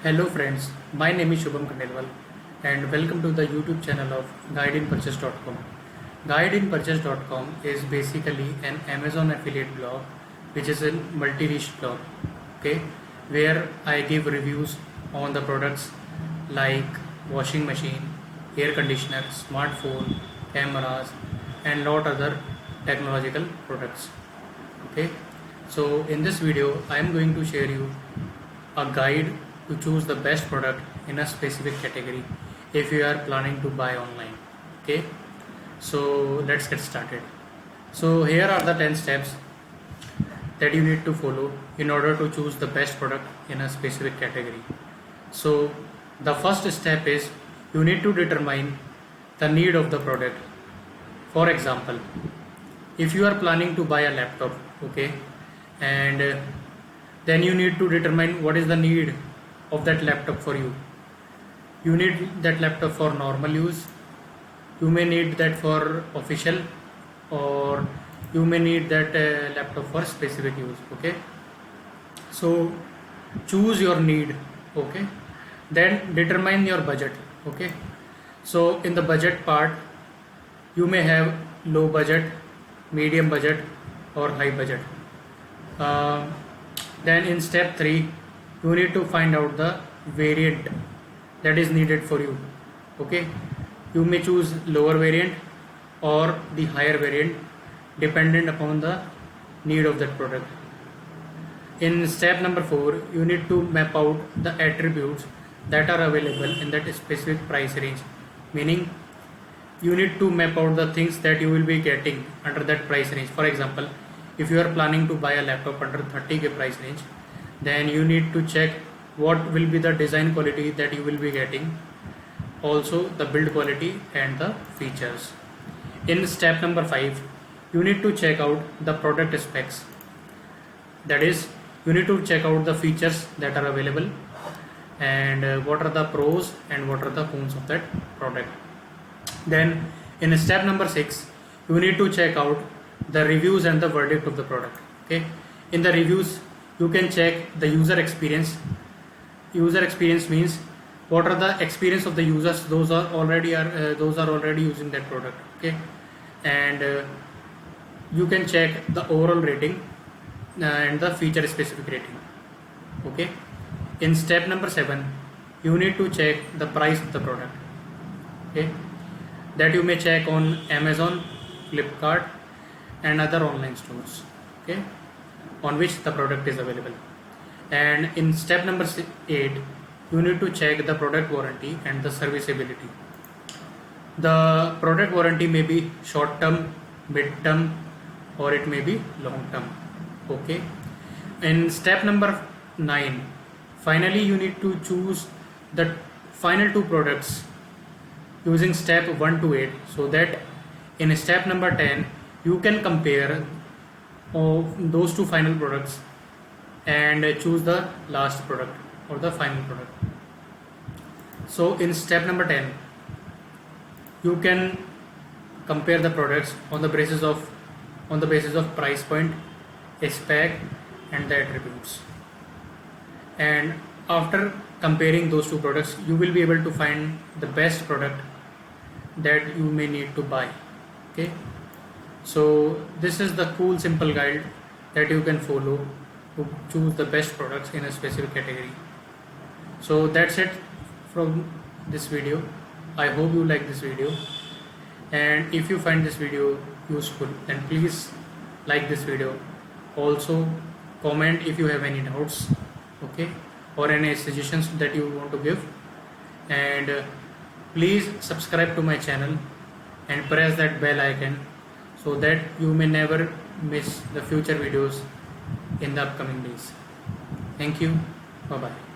Hello friends, my name is Shubham Khandelwal and welcome to the YouTube channel of GuideInPurchase.com. GuideInPurchase.com is basically an Amazon affiliate blog which is a multi-niche blog, okay, where I give reviews on the products like washing machine, air conditioner, smartphone, cameras and lot other technological products. Okay, so in this video I am going to share you a guide to choose the best product in a specific category if you are planning to buy online. Okay, so let's get started. So here are the 10 steps that you need to follow in order to choose the best product in a specific category. So the first step is you need to determine the need of the product. For example, if you are planning to buy a laptop, okay, and then you need to determine what is the need of that laptop for you. You need that laptop for normal use, you may need that for official, or you may need that laptop for specific use. Okay, so choose your need. Okay, then determine your budget. Okay, so in the budget part you may have low budget, medium budget or high budget. Then in step 3 you need to find out the variant that is needed for you. Okay, you may choose lower variant or the higher variant dependent upon the need of that product. In step number 4 you need to map out the attributes that are available in that specific price range, meaning you need to map out the things that you will be getting under that price range. For example, if you are planning to buy a laptop under 30k price range, then you need to check what will be the design quality that you will be getting, also the build quality and the features. In step number 5 you need to check out the product specs, that is you need to check out the features that are available and what are the pros and what are the cons of that product. Then in step number 6 you need to check out the reviews and the verdict of the product. Okay, in the reviews you can check the user experience. User experience means what are the experience of the users, those are already using that product. Okay, and you can check the overall rating and the feature specific rating. Okay, in step number 7 you need to check the price of the product. Okay, that you may check on Amazon, Flipkart and other online stores, okay, on which the product is available. And in step number 8 you need to check the product warranty and the serviceability. The product warranty may be short term, mid term or it may be long term. Okay, in step number 9 finally you need to choose the final 2 products using step 1 to 8, so that in step number 10 you can compare those 2 final products and choose the last product or the final product. So in step number 10 you can compare the products on the basis of price point, spec and the attributes, and after comparing those 2 products you will be able to find the best product that you may need to buy. Okay, so this is the cool simple guide that you can follow to choose the best products in a specific category. So that's it from this video. I hope you like this video, and if you find this video useful then please like this video. Also comment if you have any doubts, okay, or any suggestions that you want to give, and please subscribe to my channel and press that bell icon so that you may never miss the future videos in the upcoming days. Thank you. Bye bye.